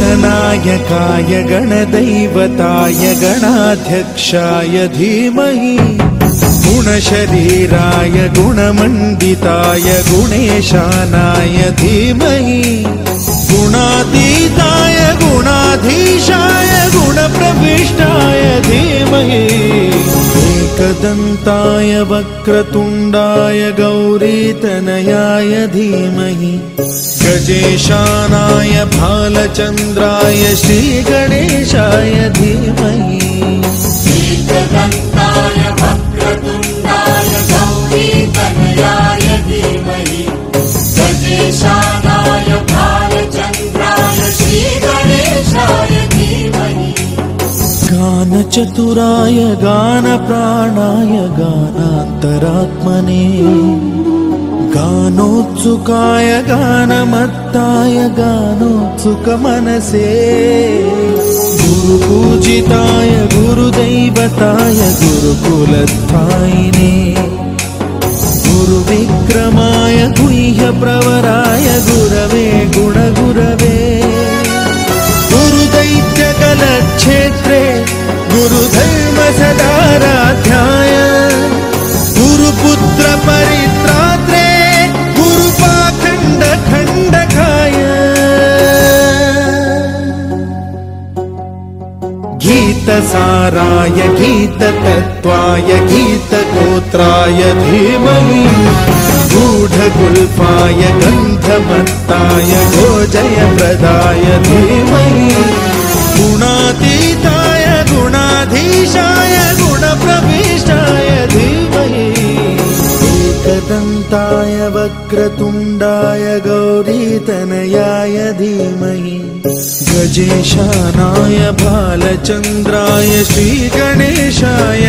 गणनायकाय गणदैवताय गणाध्यक्षाय धीमहि गुणशरीराय गुणमण्डिताय गुणेशानाय धीमहि गुणातीताय गुणाधीशाय गुणप्रविष्टाय धीमहि एकदन्ताय वक्रतुण्डाय गौरीतनयाय धीमहि गजेशानाय भालचन्द्राय श्रीगणेशाय धीमहि एकदन्ताय वक्रतुण्डाय गौरीतनयाय धीमहि गजेशानाय भालचन्द्राय श्रीगणेशाय धीमहि गानचतुराय गानप्राणाय गानान्तरात्मने गानोत्सुकाय गानमत्ताय गानोत्सुकमनसे गुरुपूजिताय गुरुदैवताय गुरुकुलस्थायिने गुरुविक्रमाय गुह्यप्रवराय गुरवे गुणगुरवे गुरुदैत्यकलक्षेत्रे गुरुधर्मसदाराध्याय गुरुपुत्र परित्रात्रे गुरुपाखण्डखण्डकाय गीतसाराय गीततत्त्वाय गीतगोत्राय धीमहि गूढगुल्फाय गन्धमत्ताय गोजयप्रदाय धीमहि गुणातीताय गुणाधीशाय गुणप्रविष्टाय धीमहि एकदन्ताय वक्रतुण्डाय गौरीतनयाय धीमहि गजेशानाय भालचन्द्राय श्रीगणेशाय